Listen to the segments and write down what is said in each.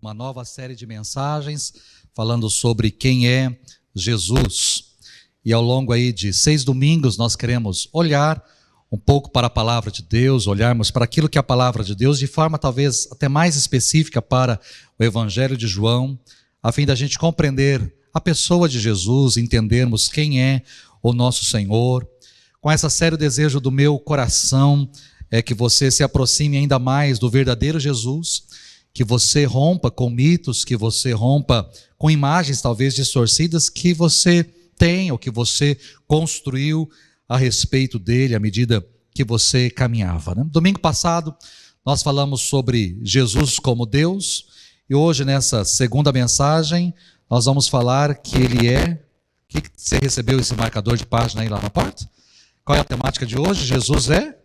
Uma nova série de mensagens falando sobre quem é Jesus. E ao longo aí de 6 domingos nós queremos olhar um pouco para a palavra de Deus, olharmos para aquilo que é a palavra de Deus de forma talvez até mais específica para o Evangelho de João, a fim da gente compreender a pessoa de Jesus, entendermos quem é o nosso Senhor. Com essa série, o desejo do meu coração é que você se aproxime ainda mais do verdadeiro Jesus, que você rompa com mitos, que você rompa com imagens talvez distorcidas que você tem ou que você construiu a respeito dele à medida que você caminhava, né? Domingo passado nós falamos sobre Jesus como Deus e hoje nessa segunda mensagem nós vamos falar que ele é... Que você recebeu esse marcador de página aí lá na porta? Qual é a temática de hoje? Jesus é?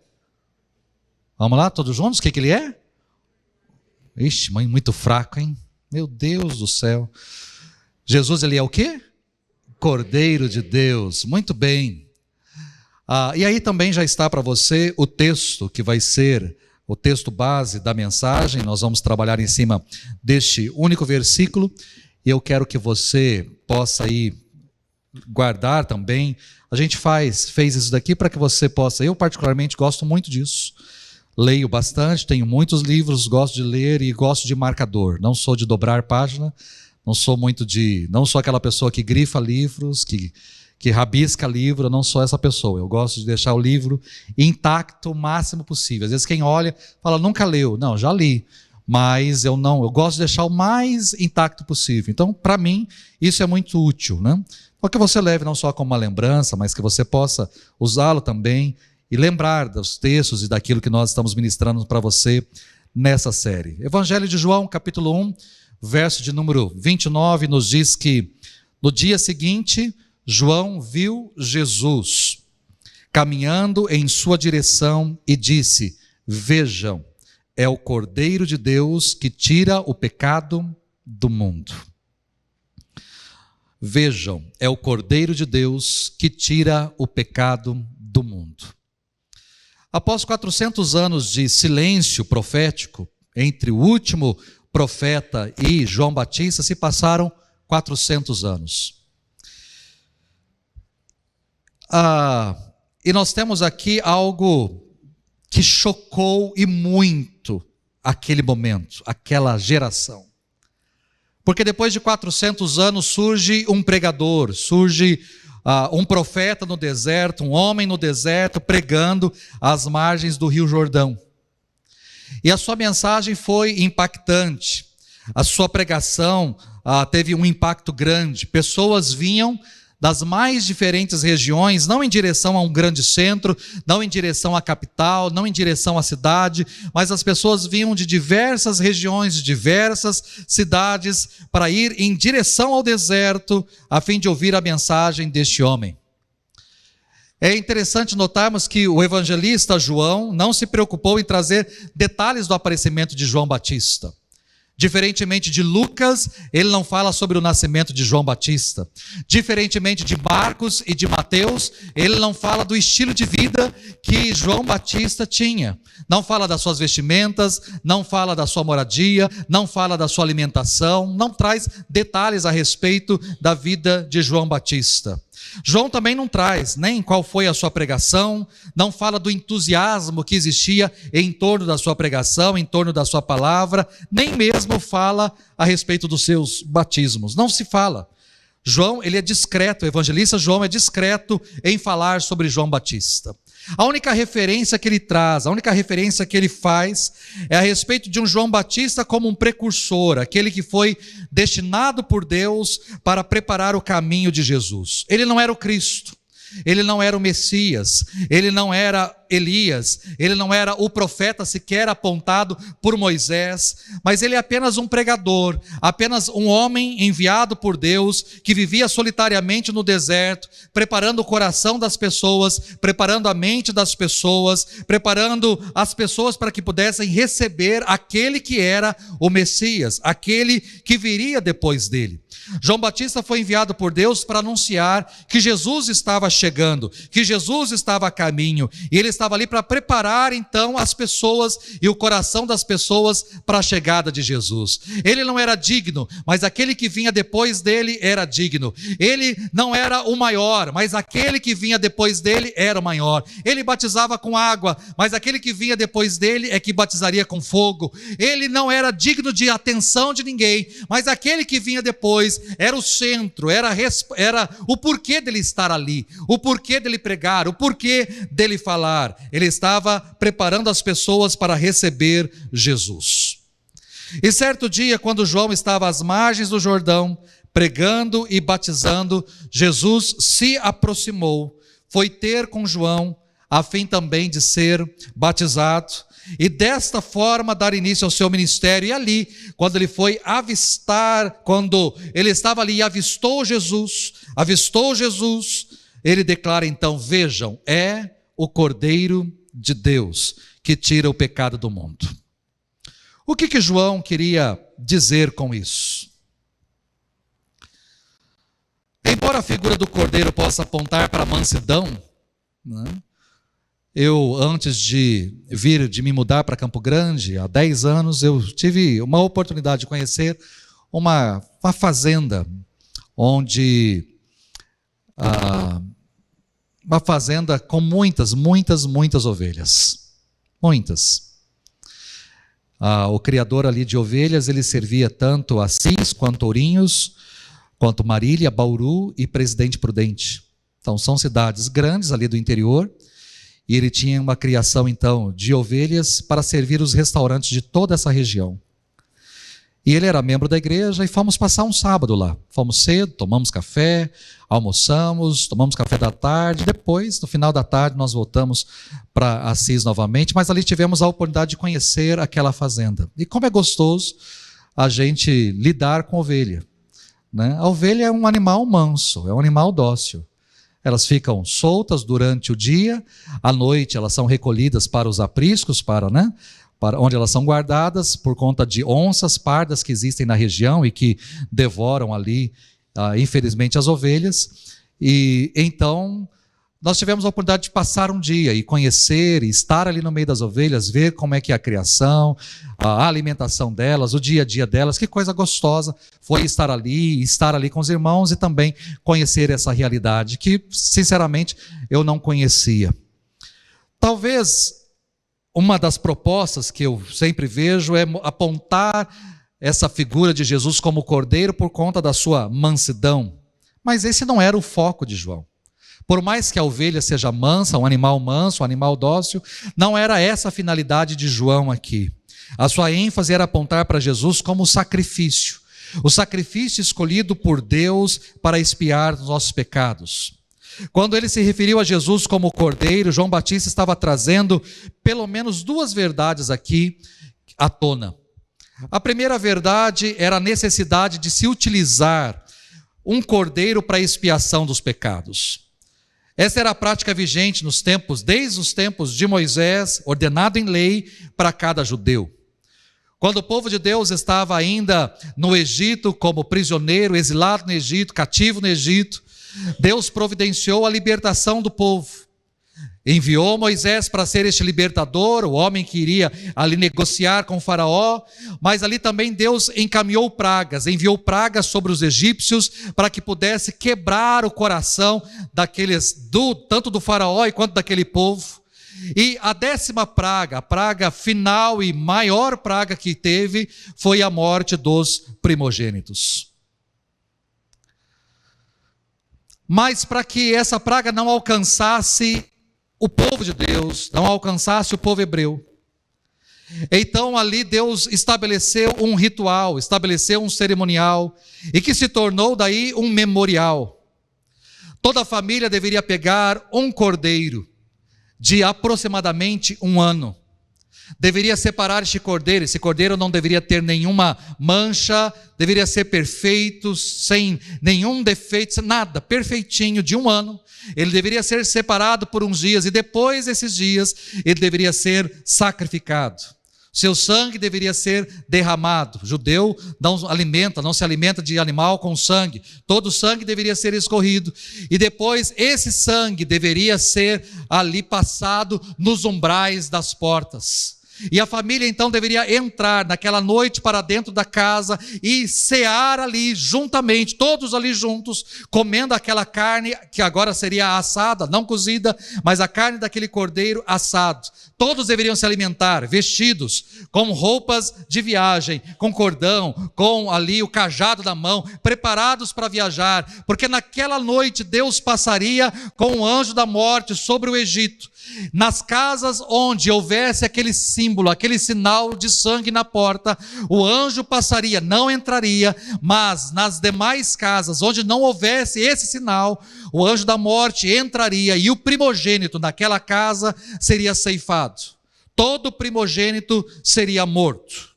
Vamos lá, todos juntos? O que ele é? Ixi, mãe, muito fraco, hein? Meu Deus do céu. Jesus, ele é o quê? Cordeiro de Deus. Muito bem. E aí também já está para você o texto que vai ser o texto base da mensagem. Nós vamos trabalhar em cima deste único versículo. E eu quero que você possa aí guardar também. A gente fez isso daqui para que você possa... Eu particularmente gosto muito disso. Leio bastante, tenho muitos livros, gosto de ler e gosto de marcador. Não sou de dobrar página, não sou aquela pessoa que grifa livros, que rabisca livro, eu não sou essa pessoa. Eu gosto de deixar o livro intacto o máximo possível. Às vezes quem olha fala, nunca leu. Não, já li, mas eu gosto de deixar o mais intacto possível. Então, para mim, isso é muito útil, né? Para que você leve não só como uma lembrança, mas que você possa usá-lo também e lembrar dos textos e daquilo que nós estamos ministrando para você nessa série. Evangelho de João, capítulo 1, verso de número 29, nos diz que no dia seguinte, João viu Jesus caminhando em sua direção e disse, vejam, é o Cordeiro de Deus que tira o pecado do mundo. Vejam, é o Cordeiro de Deus que tira o pecado do mundo. Após 400 anos de silêncio profético, entre o último profeta e João Batista, se passaram 400 anos. E nós temos aqui algo que chocou e muito aquele momento, aquela geração. Porque depois de 400 anos surge um pregador, surge um profeta no deserto, um homem no deserto pregando às margens do Rio Jordão. E a sua mensagem foi impactante, a sua pregação teve um impacto grande. Pessoas vinham das mais diferentes regiões, não em direção a um grande centro, não em direção à capital, não em direção à cidade, mas as pessoas vinham de diversas regiões, de diversas cidades, para ir em direção ao deserto, a fim de ouvir a mensagem deste homem. É interessante notarmos que o evangelista João não se preocupou em trazer detalhes do aparecimento de João Batista. Diferentemente de Lucas, ele não fala sobre o nascimento de João Batista. Diferentemente de Marcos e de Mateus, ele não fala do estilo de vida que João Batista tinha. Não fala das suas vestimentas, não fala da sua moradia, não fala da sua alimentação, não traz detalhes a respeito da vida de João Batista. João também não traz nem qual foi a sua pregação, não fala do entusiasmo que existia em torno da sua pregação, em torno da sua palavra, nem mesmo fala a respeito dos seus batismos, não se fala. João, ele é discreto, o evangelista João é discreto em falar sobre João Batista. A única referência que ele traz, a única referência que ele faz é a respeito de um João Batista como um precursor, aquele que foi destinado por Deus para preparar o caminho de Jesus. Ele não era o Cristo, ele não era o Messias, ele não era Elias, ele não era o profeta sequer apontado por Moisés, mas ele é apenas um pregador, apenas um homem enviado por Deus, que vivia solitariamente no deserto, preparando o coração das pessoas, preparando a mente das pessoas, preparando as pessoas para que pudessem receber aquele que era o Messias, aquele que viria depois dele. João Batista foi enviado por Deus para anunciar que Jesus estava chegando, que Jesus estava a caminho, e ele estava ali para preparar então as pessoas e o coração das pessoas para a chegada de Jesus. Ele não era digno, mas aquele que vinha depois dele era digno. Ele não era o maior, mas aquele que vinha depois dele era o maior. Ele batizava com água, mas aquele que vinha depois dele é que batizaria com fogo. Ele não era digno de atenção de ninguém, mas aquele que vinha depois era o centro, era o porquê dele estar ali, o porquê dele pregar, o porquê dele falar. Ele estava preparando as pessoas para receber Jesus. E certo dia, quando João estava às margens do Jordão, pregando e batizando, Jesus se aproximou, foi ter com João, a fim também de ser batizado, e desta forma dar início ao seu ministério. E ali, quando ele foi avistar, quando ele estava ali e avistou Jesus, ele declara então: vejam, é o Cordeiro de Deus que tira o pecado do mundo. O que João queria dizer com isso? Embora a figura do Cordeiro possa apontar para a mansidão, né? Eu, antes de me mudar para Campo Grande, há 10 anos, eu tive uma oportunidade de conhecer uma fazenda, onde uma fazenda com muitas ovelhas. Muitas. O criador ali de ovelhas, ele servia tanto Assis, quanto Ourinhos, quanto Marília, Bauru e Presidente Prudente. Então, são cidades grandes ali do interior, e ele tinha uma criação, então, de ovelhas para servir os restaurantes de toda essa região. E ele era membro da igreja e fomos passar um sábado lá. Fomos cedo, tomamos café, almoçamos, tomamos café da tarde. Depois, no final da tarde, nós voltamos para Assis novamente, mas ali tivemos a oportunidade de conhecer aquela fazenda. E como é gostoso a gente lidar com ovelha, né? A ovelha é um animal manso, é um animal dócil. Elas ficam soltas durante o dia, à noite elas são recolhidas para os apriscos, para onde elas são guardadas, por conta de onças pardas que existem na região e que devoram ali, infelizmente, as ovelhas. E então nós tivemos a oportunidade de passar um dia e conhecer, e estar ali no meio das ovelhas, ver como é que é a criação, a alimentação delas, o dia a dia delas. Que coisa gostosa foi estar ali com os irmãos e também conhecer essa realidade que, sinceramente, eu não conhecia. Talvez uma das propostas que eu sempre vejo é apontar essa figura de Jesus como cordeiro por conta da sua mansidão. Mas esse não era o foco de João. Por mais que a ovelha seja mansa, um animal dócil, não era essa a finalidade de João aqui. A sua ênfase era apontar para Jesus como sacrifício. O sacrifício escolhido por Deus para expiar os nossos pecados. Quando ele se referiu a Jesus como cordeiro, João Batista estava trazendo pelo menos 2 verdades aqui à tona. A primeira verdade era a necessidade de se utilizar um cordeiro para a expiação dos pecados. Essa era a prática vigente desde os tempos de Moisés, ordenado em lei para cada judeu. Quando o povo de Deus estava ainda no Egito, como prisioneiro, exilado no Egito, cativo no Egito, Deus providenciou a libertação do povo. Enviou Moisés para ser este libertador, o homem que iria ali negociar com o faraó, mas ali também Deus enviou pragas sobre os egípcios, para que pudesse quebrar o coração tanto do faraó quanto daquele povo. E a 10ª praga, a praga final e maior praga que teve, foi a morte dos primogênitos. Mas para que essa praga não alcançasse o povo de Deus, não alcançasse o povo hebreu, então ali Deus estabeleceu um ritual, estabeleceu um cerimonial, e que se tornou daí um memorial. Toda a família deveria pegar um cordeiro de aproximadamente 1 ano. Deveria separar este cordeiro. Esse cordeiro não deveria ter nenhuma mancha, deveria ser perfeito, sem nenhum defeito, nada, perfeitinho, de 1 ano. Ele deveria ser separado por uns dias, e depois desses dias ele deveria ser sacrificado. seu sangue deveria ser derramado. O judeu não se alimenta de animal com sangue. Todo o sangue deveria ser escorrido. E depois esse sangue deveria ser ali passado nos umbrais das portas. E a família então deveria entrar naquela noite para dentro da casa e cear ali juntamente, todos ali juntos, comendo aquela carne que agora seria assada, não cozida, mas a carne daquele cordeiro assado. Todos deveriam se alimentar, vestidos, com roupas de viagem, com cordão, com ali o cajado na mão, preparados para viajar, porque naquela noite Deus passaria com o anjo da morte sobre o Egito. Nas casas onde houvesse aquele símbolo, aquele sinal de sangue na porta, o anjo passaria, não entraria, mas nas demais casas onde não houvesse esse sinal, o anjo da morte entraria e o primogênito daquela casa seria ceifado. Todo primogênito seria morto.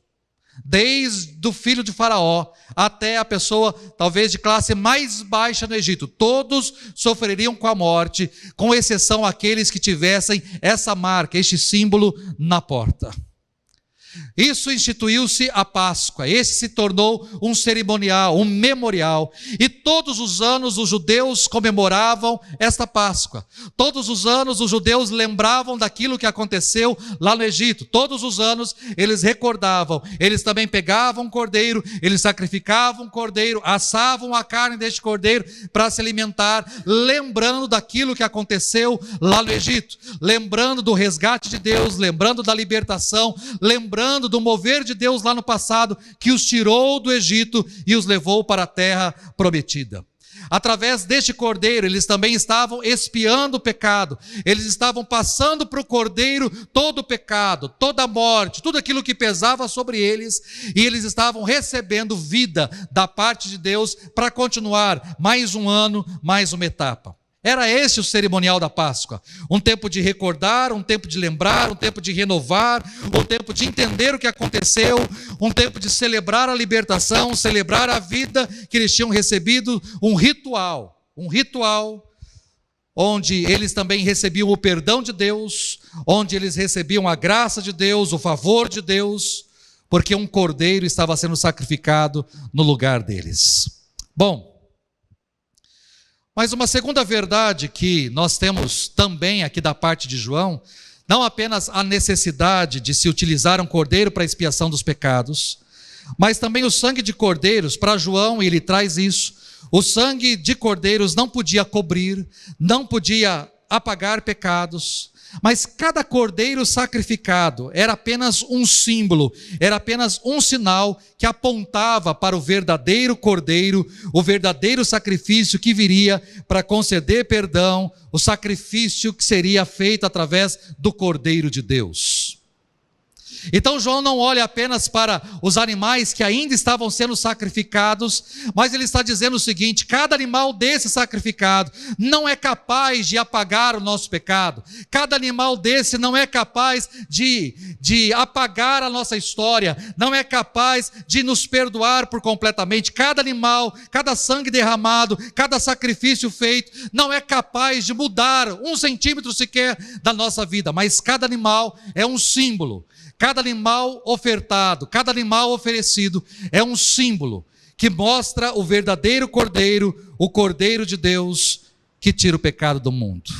Desde o filho de Faraó até a pessoa talvez de classe mais baixa no Egito, todos sofreriam com a morte, com exceção aqueles que tivessem essa marca, este símbolo na porta. Isso instituiu-se a Páscoa, esse se tornou um cerimonial, um memorial, e todos os anos os judeus comemoravam esta Páscoa, todos os anos os judeus lembravam daquilo que aconteceu lá no Egito, todos os anos eles recordavam, eles também pegavam um cordeiro, eles sacrificavam um cordeiro, assavam a carne deste cordeiro para se alimentar, lembrando daquilo que aconteceu lá no Egito, lembrando do resgate de Deus, lembrando da libertação, lembrando do mover de Deus lá no passado, que os tirou do Egito e os levou para a terra prometida. Através deste cordeiro, eles também estavam expiando o pecado, eles estavam passando para o cordeiro todo o pecado, toda a morte, tudo aquilo que pesava sobre eles, e eles estavam recebendo vida da parte de Deus para continuar mais um ano, mais uma etapa. Era esse o cerimonial da Páscoa, um tempo de recordar, um tempo de lembrar, um tempo de renovar, um tempo de entender o que aconteceu, um tempo de celebrar a libertação, celebrar a vida que eles tinham recebido, um ritual onde eles também recebiam o perdão de Deus, onde eles recebiam a graça de Deus, o favor de Deus, porque um cordeiro estava sendo sacrificado no lugar deles. Bom, mas uma segunda verdade que nós temos também aqui da parte de João, não apenas a necessidade de se utilizar um cordeiro para a expiação dos pecados, mas também o sangue de cordeiros, para João ele traz isso, o sangue de cordeiros não podia cobrir, não podia apagar pecados, mas cada cordeiro sacrificado era apenas um símbolo, era apenas um sinal que apontava para o verdadeiro cordeiro, o verdadeiro sacrifício que viria para conceder perdão, o sacrifício que seria feito através do Cordeiro de Deus. Então João não olha apenas para os animais que ainda estavam sendo sacrificados, mas ele está dizendo o seguinte: cada animal desse sacrificado não é capaz de apagar o nosso pecado, cada animal desse não é capaz de apagar a nossa história, não é capaz de nos perdoar por completamente. Cada animal, cada sangue derramado, cada sacrifício feito, não é capaz de mudar 1 centímetro sequer da nossa vida, mas cada animal é um símbolo. Cada animal ofertado, cada animal oferecido é um símbolo que mostra o verdadeiro cordeiro, o Cordeiro de Deus que tira o pecado do mundo.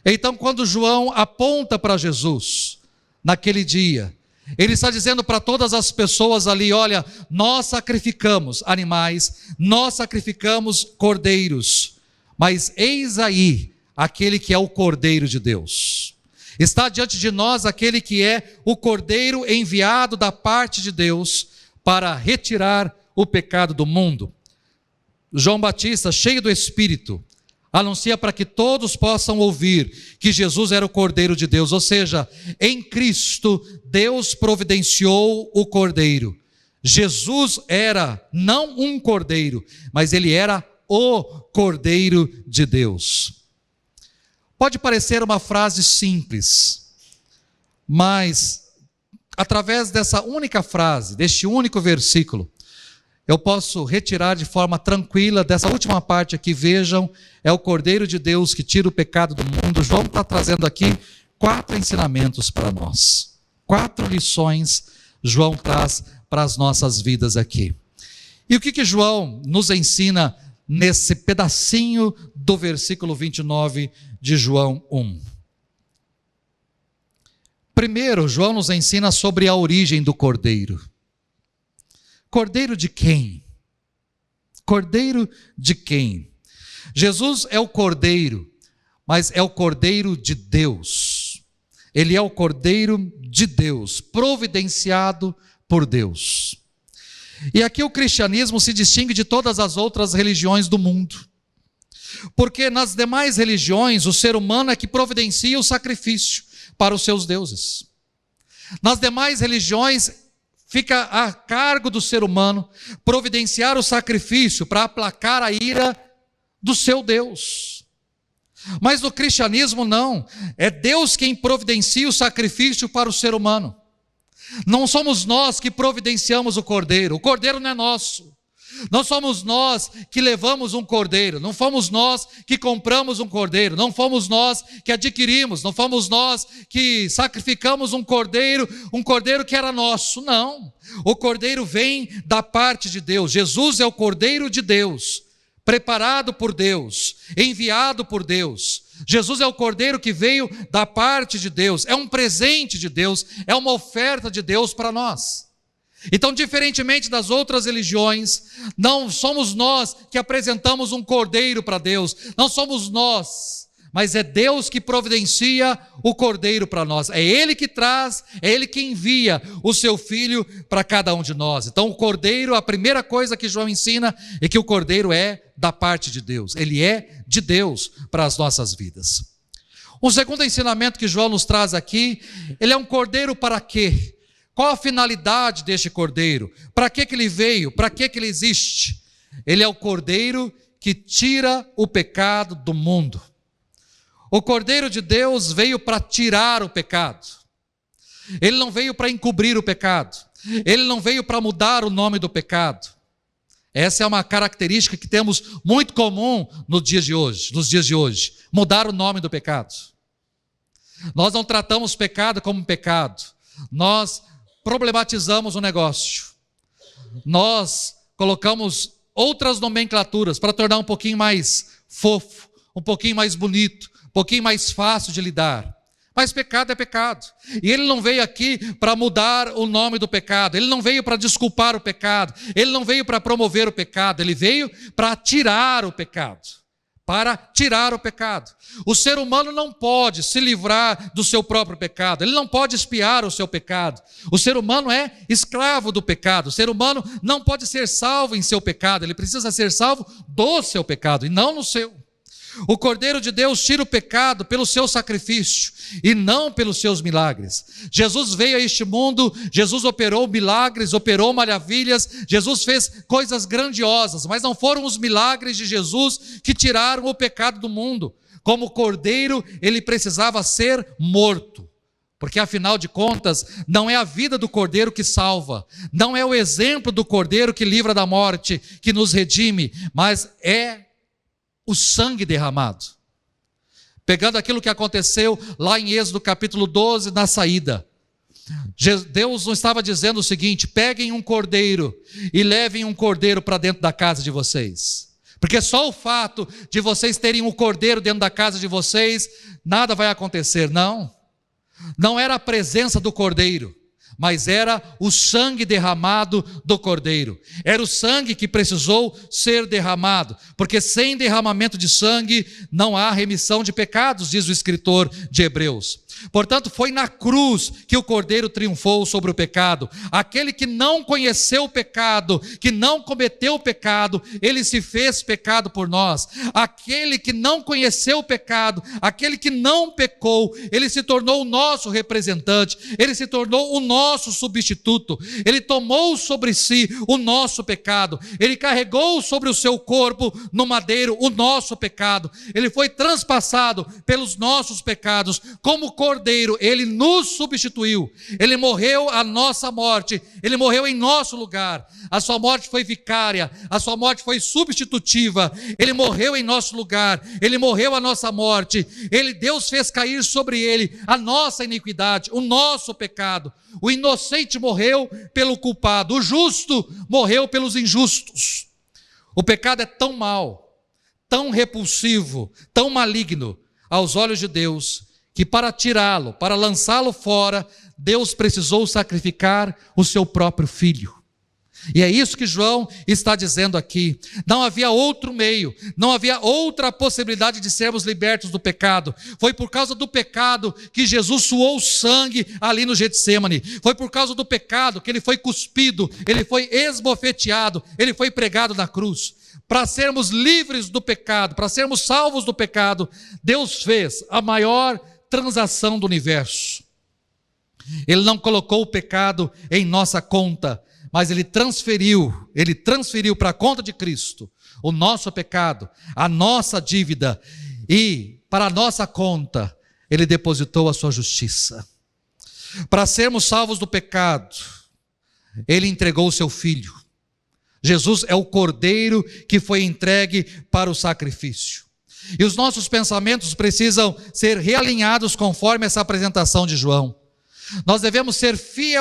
Então, quando João aponta para Jesus, naquele dia, ele está dizendo para todas as pessoas ali: olha, nós sacrificamos animais, nós sacrificamos cordeiros, mas eis aí aquele que é o Cordeiro de Deus. Está diante de nós aquele que é o Cordeiro enviado da parte de Deus para retirar o pecado do mundo. João Batista, cheio do Espírito, anuncia para que todos possam ouvir que Jesus era o Cordeiro de Deus, ou seja, em Cristo Deus providenciou o Cordeiro. Jesus era não um Cordeiro, mas ele era o Cordeiro de Deus. Pode parecer uma frase simples, mas através dessa única frase, deste único versículo, eu posso retirar de forma tranquila dessa última parte aqui. Vejam, é o Cordeiro de Deus que tira o pecado do mundo. João está trazendo aqui 4 ensinamentos para nós. 4 lições João traz para as nossas vidas aqui. E o que João nos ensina nesse pedacinho do versículo 29 de João 1? Primeiro, João nos ensina sobre a origem do cordeiro. Cordeiro de quem? Cordeiro de quem? Jesus é o cordeiro, mas é o cordeiro de Deus. Ele é o cordeiro de Deus, providenciado por Deus. E aqui o cristianismo se distingue de todas as outras religiões do mundo. Porque nas demais religiões, o ser humano é que providencia o sacrifício para os seus deuses. Nas demais religiões, fica a cargo do ser humano providenciar o sacrifício para aplacar a ira do seu Deus. Mas no cristianismo não, é Deus quem providencia o sacrifício para o ser humano. Não somos nós que providenciamos o cordeiro não é nosso. Não somos nós que levamos um cordeiro, não fomos nós que compramos um cordeiro, não fomos nós que adquirimos, não fomos nós que sacrificamos um cordeiro que era nosso, não. O cordeiro vem da parte de Deus. Jesus é o cordeiro de Deus, preparado por Deus, enviado por Deus. Jesus é o cordeiro que veio da parte de Deus, é um presente de Deus, é uma oferta de Deus para nós. Então, diferentemente das outras religiões, não somos nós que apresentamos um cordeiro para Deus, não somos nós, mas é Deus que providencia o cordeiro para nós, é Ele que traz, é Ele que envia o seu Filho para cada um de nós. Então o cordeiro, a primeira coisa que João ensina é que o cordeiro é da parte de Deus, ele é de Deus para as nossas vidas. O segundo ensinamento que João nos traz aqui, ele é um cordeiro para quê? Qual a finalidade deste cordeiro? Para que ele veio? Para que ele existe? Ele é o cordeiro que tira o pecado do mundo. O cordeiro de Deus veio para tirar o pecado. Ele não veio para encobrir o pecado. Ele não veio para mudar o nome do pecado. Essa é uma característica que temos muito comum nos dias de hoje, mudar o nome do pecado. Nós não tratamos pecado como pecado. Nós problematizamos o negócio. Nós colocamos outras nomenclaturas para tornar um pouquinho mais fofo, um pouquinho mais bonito, um pouquinho mais fácil de lidar. Mas pecado é pecado. E ele não veio aqui para mudar o nome do pecado. Ele não veio para desculpar o pecado. Ele não veio para promover o pecado. Ele veio para tirar o pecado. Para tirar o pecado. O ser humano não pode se livrar do seu próprio pecado. Ele não pode expiar o seu pecado. O ser humano é escravo do pecado. O ser humano não pode ser salvo em seu pecado. Ele precisa ser salvo do seu pecado e não no seu. O Cordeiro de Deus tira o pecado pelo seu sacrifício e não pelos seus milagres. Jesus veio a este mundo, Jesus operou milagres, operou maravilhas, Jesus fez coisas grandiosas, mas não foram os milagres de Jesus que tiraram o pecado do mundo. Como Cordeiro, ele precisava ser morto. Porque afinal de contas, não é a vida do Cordeiro que salva, não é o exemplo do Cordeiro que livra da morte, que nos redime, mas é o sangue derramado. Pegando aquilo que aconteceu lá em Êxodo capítulo 12, na saída. Deus não estava dizendo o seguinte: peguem um cordeiro e levem um cordeiro para dentro da casa de vocês. Porque só o fato de vocês terem um cordeiro dentro da casa de vocês, nada vai acontecer. Não. Não era a presença do cordeiro, mas era o sangue derramado do cordeiro. Era o sangue que precisou ser derramado, porque sem derramamento de sangue não há remissão de pecados, diz o escritor de Hebreus. Portanto, foi na cruz que o cordeiro triunfou sobre o pecado. Aquele que não conheceu o pecado, que não cometeu o pecado, ele se fez pecado por nós. Aquele que não conheceu o pecado, aquele que não pecou, ele se tornou o nosso representante, ele se tornou o nosso nosso substituto. Ele tomou sobre si o nosso pecado. Ele carregou sobre o seu corpo no madeiro o nosso pecado. Ele foi transpassado pelos nossos pecados. Como cordeiro, ele nos substituiu. Ele morreu a nossa morte. Ele morreu em nosso lugar. A sua morte foi vicária. A sua morte foi substitutiva. Ele morreu em nosso lugar. Ele morreu a nossa morte. Deus fez cair sobre ele a nossa iniquidade, o nosso pecado. O inocente morreu pelo culpado. O justo morreu pelos injustos. O pecado é tão mau, tão repulsivo, tão maligno aos olhos de Deus, que para tirá-lo, para lançá-lo fora, Deus precisou sacrificar o seu próprio filho. E é isso que João está dizendo aqui. Não havia outro meio, não havia outra possibilidade de sermos libertos do pecado. Foi por causa do pecado que Jesus suou sangue ali no Getsêmani. Foi por causa do pecado que ele foi cuspido, ele foi esbofeteado, ele foi pregado na cruz. Para sermos livres do pecado, para sermos salvos do pecado, Deus fez a maior transação do universo. Ele não colocou o pecado em nossa conta, mas ele transferiu para a conta de Cristo o nosso pecado, a nossa dívida, e para a nossa conta ele depositou a sua justiça. Para sermos salvos do pecado, ele entregou o seu filho. Jesus é o cordeiro que foi entregue para o sacrifício. E os nossos pensamentos precisam ser realinhados conforme essa apresentação de João. Nós devemos servir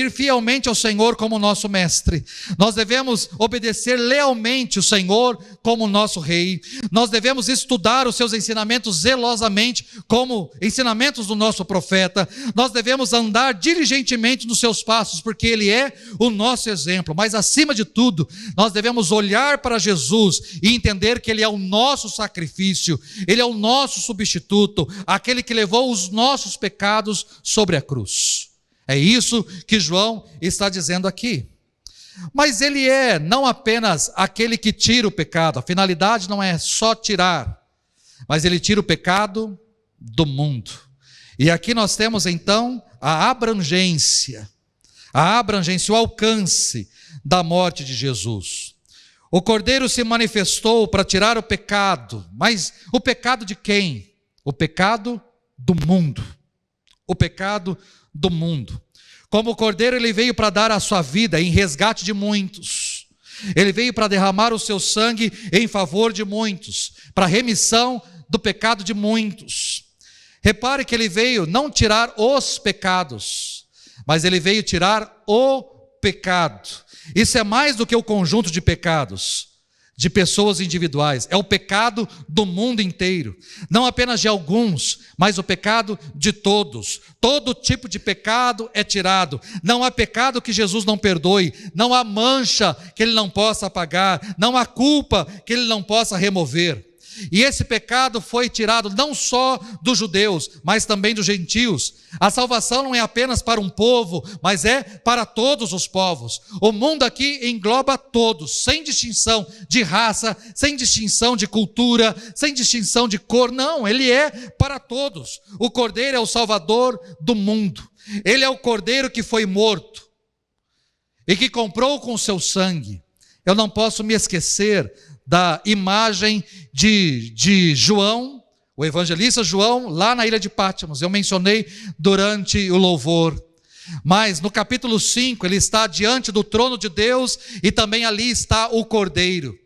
fielmente ao Senhor como nosso mestre. Nós devemos obedecer lealmente o Senhor como nosso rei. Nós devemos estudar os seus ensinamentos zelosamente como ensinamentos do nosso profeta. Nós devemos andar diligentemente nos seus passos, porque ele é o nosso exemplo. Mas acima de tudo, nós devemos olhar para Jesus e entender que ele é o nosso sacrifício, ele é o nosso substituto, aquele que levou os nossos pecados sobre a cruz. É isso que João está dizendo aqui. Mas ele é não apenas aquele que tira o pecado, a finalidade não é só tirar, mas ele tira o pecado do mundo. E aqui nós temos então a abrangência, o alcance da morte de Jesus. O Cordeiro se manifestou para tirar o pecado, mas o pecado de quem? O pecado do mundo. O pecado do mundo. Como o Cordeiro, ele veio para dar a sua vida em resgate de muitos. Ele veio para derramar o seu sangue em favor de muitos, para remissão do pecado de muitos. Repare que ele veio não tirar os pecados, mas ele veio tirar o pecado. Isso é mais do que o conjunto de pecados de pessoas individuais, é o pecado do mundo inteiro, não apenas de alguns, mas o pecado de todos. Todo tipo de pecado é tirado. Não há pecado que Jesus não perdoe, não há mancha que ele não possa apagar, não há culpa que ele não possa remover. E esse pecado foi tirado não só dos judeus, mas também dos gentios. A salvação não é apenas para um povo, mas é para todos os povos. O mundo aqui engloba todos, sem distinção de raça, sem distinção de cultura, sem distinção de cor. Não, ele é para todos. O Cordeiro é o Salvador do mundo. Ele é o Cordeiro que foi morto e que comprou com o seu sangue. Eu não posso me esquecer da imagem de João, o evangelista João, lá na ilha de Patmos. Eu mencionei durante o louvor. Mas no capítulo 5, ele está diante do trono de Deus e também ali está o Cordeiro.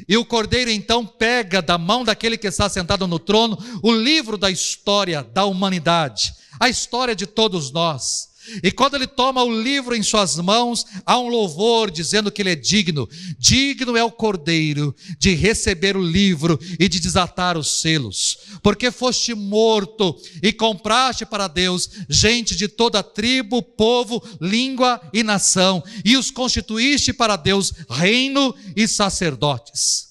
E o Cordeiro então pega da mão daquele que está sentado no trono o livro da história da humanidade, a história de todos nós. E quando ele toma o livro em suas mãos, há um louvor dizendo que ele é digno. Digno é o Cordeiro de receber o livro e de desatar os selos. Porque foste morto e compraste para Deus gente de toda tribo, povo, língua e nação, e os constituíste para Deus reino e sacerdotes.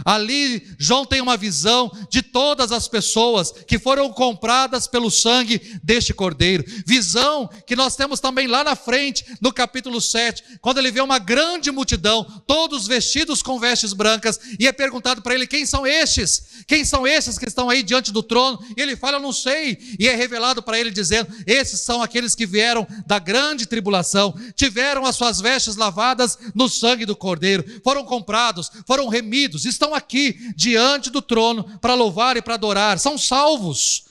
Ali, João tem uma visão de todas as pessoas que foram compradas pelo sangue deste cordeiro. Visão que nós temos também lá na frente, no capítulo 7, quando ele vê uma grande multidão, todos vestidos com vestes brancas, e é perguntado para ele: quem são estes? Quem são estes que estão aí diante do trono? E ele fala: eu não sei. E é revelado para ele dizendo: esses são aqueles que vieram da grande tribulação, tiveram as suas vestes lavadas no sangue do cordeiro, foram comprados, foram remidos, estão aqui diante do trono para louvar e para adorar. São salvos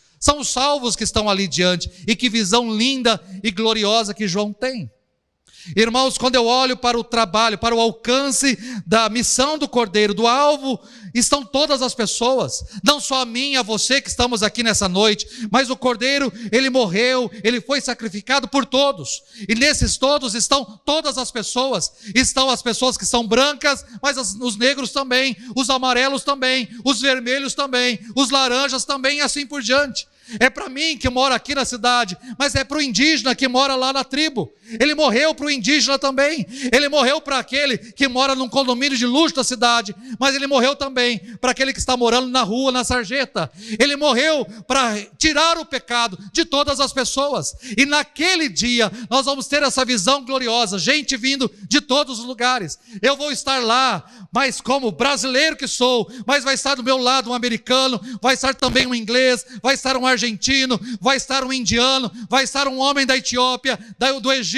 que estão ali diante. E que visão linda e gloriosa que João tem. Irmãos, quando eu olho para o trabalho, para o alcance da missão do Cordeiro, do alvo, estão todas as pessoas, não só a mim e a você que estamos aqui nessa noite, mas o Cordeiro, ele morreu, ele foi sacrificado por todos, e nesses todos estão todas as pessoas que são brancas, mas os negros também, os amarelos também, os vermelhos também, os laranjas também, e assim por diante. É para mim que mora aqui na cidade, mas é para o indígena que mora lá na tribo. Ele morreu para o indígena também. Ele morreu para aquele que mora num condomínio de luxo da cidade, mas ele morreu também para aquele que está morando na rua, na sarjeta. Ele morreu para tirar o pecado de todas as pessoas. E naquele dia nós vamos ter essa visão gloriosa, gente vindo de todos os lugares. Eu vou estar lá, mas como brasileiro que sou, mas vai estar do meu lado um americano, vai estar também um inglês, vai estar um argentino, vai estar um indiano, vai estar um homem da Etiópia, do Egito,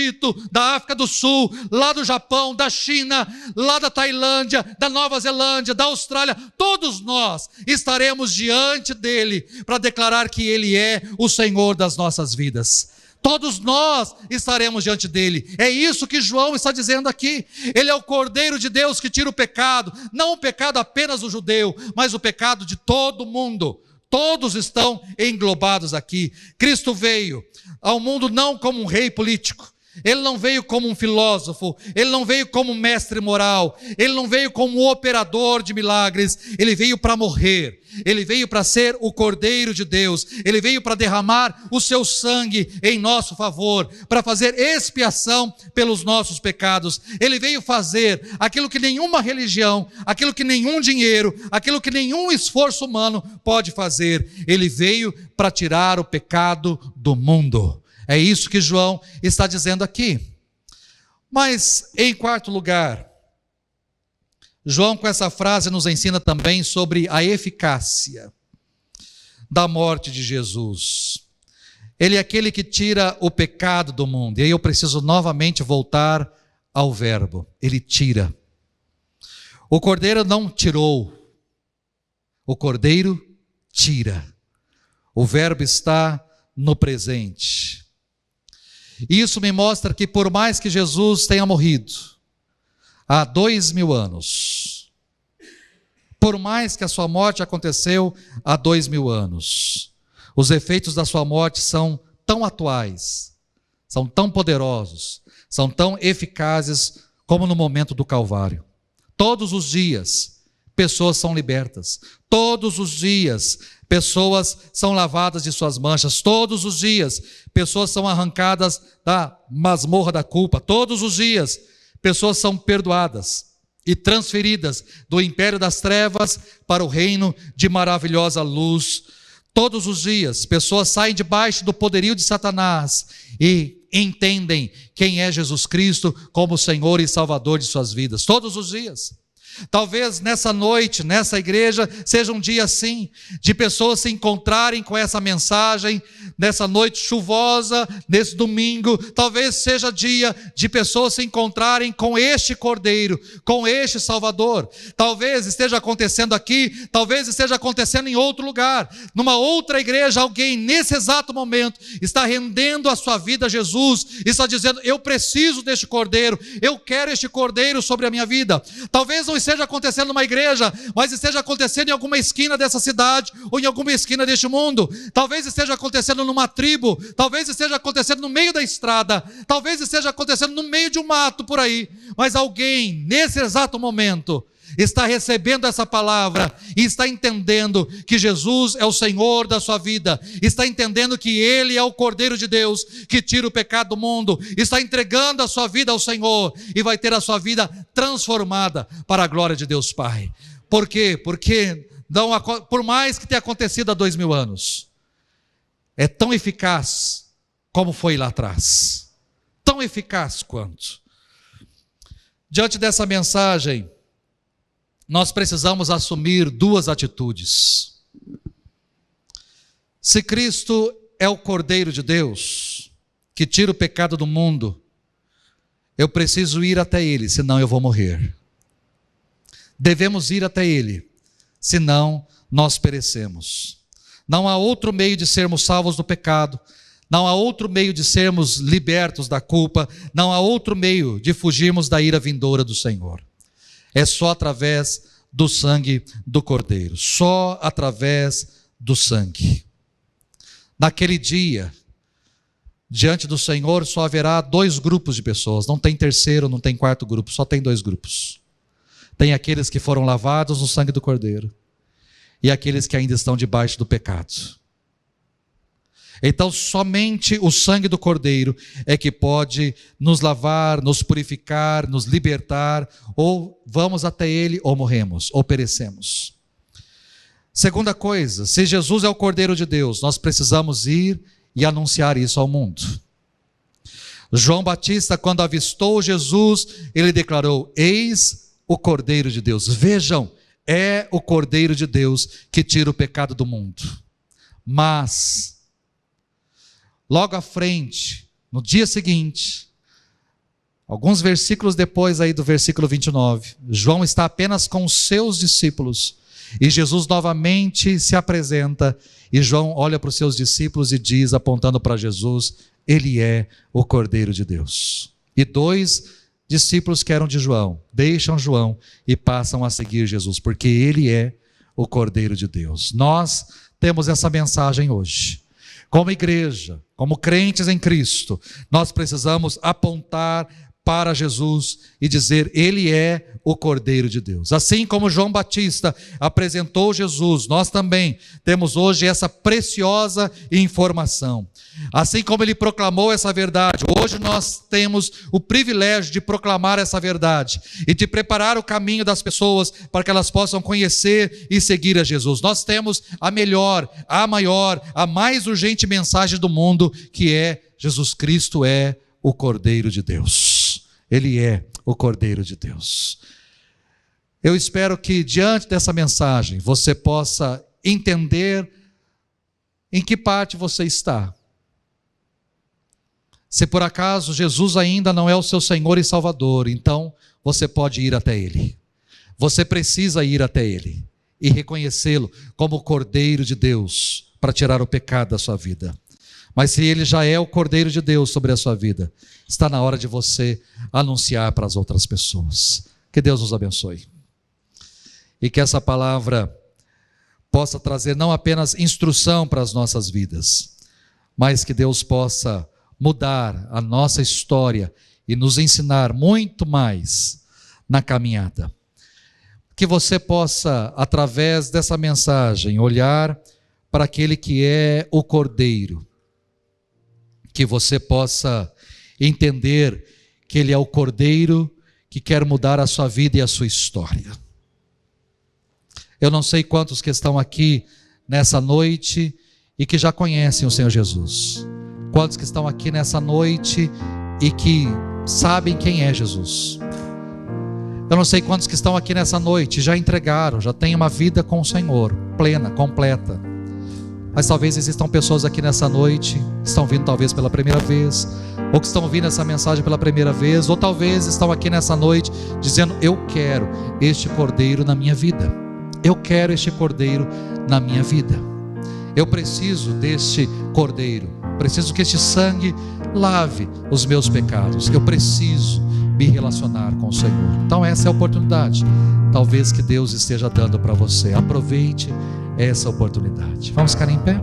da África do Sul, lá do Japão, da China, lá da Tailândia, da Nova Zelândia, da Austrália. Todos nós estaremos diante dele para declarar que ele é o Senhor das nossas vidas. Todos nós estaremos diante dele. É isso que João está dizendo aqui. Ele é o Cordeiro de Deus que tira o pecado, não o pecado apenas do judeu, mas o pecado de todo mundo. Todos estão englobados aqui. Cristo veio ao mundo não como um rei político, ele não veio como um filósofo, ele não veio como um mestre moral, ele não veio como um operador de milagres, ele veio para morrer, ele veio para ser o Cordeiro de Deus, ele veio para derramar o seu sangue em nosso favor, para fazer expiação pelos nossos pecados. Ele veio fazer aquilo que nenhuma religião, aquilo que nenhum dinheiro, aquilo que nenhum esforço humano pode fazer. Ele veio para tirar o pecado do mundo. É isso que João está dizendo aqui. Mas, em quarto lugar, João com essa frase nos ensina também sobre a eficácia da morte de Jesus. Ele é aquele que tira o pecado do mundo. E aí eu preciso novamente voltar ao verbo. Ele tira. O Cordeiro não tirou. O Cordeiro tira. O verbo está no presente. Isso me mostra que por mais que Jesus tenha morrido há 2000 anos, por mais que a sua morte aconteceu há 2000 anos, os efeitos da sua morte são tão atuais, são tão poderosos, são tão eficazes como no momento do Calvário. Todos os dias, pessoas são libertas. Todos os dias, pessoas são lavadas de suas manchas. Todos os dias, pessoas são arrancadas da masmorra da culpa. Todos os dias, pessoas são perdoadas e transferidas do império das trevas para o reino de maravilhosa luz. Todos os dias, pessoas saem debaixo do poderio de Satanás e entendem quem é Jesus Cristo como Senhor e Salvador de suas vidas. Todos os dias. Talvez nessa noite, nessa igreja, seja um dia assim, de pessoas se encontrarem com essa mensagem, nessa noite chuvosa, nesse domingo. Talvez seja dia de pessoas se encontrarem com este Cordeiro, com este Salvador. Talvez esteja acontecendo aqui, talvez esteja acontecendo em outro lugar, numa outra igreja. Alguém nesse exato momento está rendendo a sua vida a Jesus, está dizendo: eu preciso deste Cordeiro, eu quero este Cordeiro sobre a minha vida. Talvez não esteja acontecendo numa igreja, mas esteja acontecendo em alguma esquina dessa cidade, ou em alguma esquina deste mundo. Talvez esteja acontecendo numa tribo, talvez esteja acontecendo no meio da estrada, talvez esteja acontecendo no meio de um mato por aí, mas alguém nesse exato momento está recebendo essa palavra e está entendendo que Jesus é o Senhor da sua vida, está entendendo que Ele é o Cordeiro de Deus que tira o pecado do mundo, está entregando a sua vida ao Senhor e vai ter a sua vida transformada para a glória de Deus Pai. Por quê? Porque por mais que tenha acontecido há 2000 anos, é tão eficaz como foi lá atrás. Tão eficaz quanto. Diante dessa mensagem, nós precisamos assumir duas atitudes. Se Cristo é o Cordeiro de Deus, que tira o pecado do mundo, eu preciso ir até Ele, senão eu vou morrer. Devemos ir até Ele, senão nós perecemos. Não há outro meio de sermos salvos do pecado, não há outro meio de sermos libertos da culpa, não há outro meio de fugirmos da ira vindoura do Senhor. É só através do sangue do Cordeiro, só através do sangue. Naquele dia, diante do Senhor, só haverá 2 grupos de pessoas, não tem terceiro, não tem quarto grupo, só tem 2 grupos. Tem aqueles que foram lavados no sangue do Cordeiro e aqueles que ainda estão debaixo do pecado. Então, somente o sangue do Cordeiro é que pode nos lavar, nos purificar, nos libertar, ou vamos até Ele, ou morremos, ou perecemos. Segunda coisa, se Jesus é o Cordeiro de Deus, nós precisamos ir e anunciar isso ao mundo. João Batista, quando avistou Jesus, ele declarou: eis o Cordeiro de Deus. Vejam, é o Cordeiro de Deus que tira o pecado do mundo. Mas logo à frente, no dia seguinte, alguns versículos depois aí do versículo 29, João está apenas com os seus discípulos, e Jesus novamente se apresenta, e João olha para os seus discípulos e diz, apontando para Jesus: Ele é o Cordeiro de Deus. E 2 discípulos que eram de João, deixam João e passam a seguir Jesus, porque Ele é o Cordeiro de Deus. Nós temos essa mensagem hoje. Como igreja, como crentes em Cristo, nós precisamos apontar para Jesus e dizer: Ele é o Cordeiro de Deus. Assim como João Batista apresentou Jesus, nós também temos hoje essa preciosa informação. Assim como ele proclamou essa verdade, hoje nós temos o privilégio de proclamar essa verdade e de preparar o caminho das pessoas para que elas possam conhecer e seguir a Jesus. Nós temos a melhor, a maior, a mais urgente mensagem do mundo, que é: Jesus Cristo é o Cordeiro de Deus. Ele é o Cordeiro de Deus. Eu espero que diante dessa mensagem você possa entender em que parte você está. Se por acaso Jesus ainda não é o seu Senhor e Salvador, então você pode ir até Ele. Você precisa ir até Ele e reconhecê-lo como o Cordeiro de Deus para tirar o pecado da sua vida. Mas se Ele já é o Cordeiro de Deus sobre a sua vida, está na hora de você anunciar para as outras pessoas. Que Deus nos abençoe. E que essa palavra possa trazer não apenas instrução para as nossas vidas, mas que Deus possa mudar a nossa história e nos ensinar muito mais na caminhada. Que você possa, através dessa mensagem, olhar para aquele que é o Cordeiro. Que você possa entender que Ele é o Cordeiro que quer mudar a sua vida e a sua história. Eu não sei quantos que estão aqui nessa noite e que já conhecem o Senhor Jesus. Quantos que estão aqui nessa noite e que sabem quem é Jesus. Eu não sei quantos que estão aqui nessa noite e já entregaram, já têm uma vida com o Senhor, plena, completa. Mas talvez existam pessoas aqui nessa noite que estão vindo talvez pela primeira vez, ou que estão ouvindo essa mensagem pela primeira vez, ou talvez estão aqui nessa noite dizendo: eu quero este Cordeiro na minha vida. Eu quero este Cordeiro na minha vida. Eu preciso deste Cordeiro. Preciso que este sangue lave os meus pecados. Eu preciso me relacionar com o Senhor. Então essa é a oportunidade, talvez, que Deus esteja dando para você. Aproveite essa oportunidade. Vamos ficar em pé?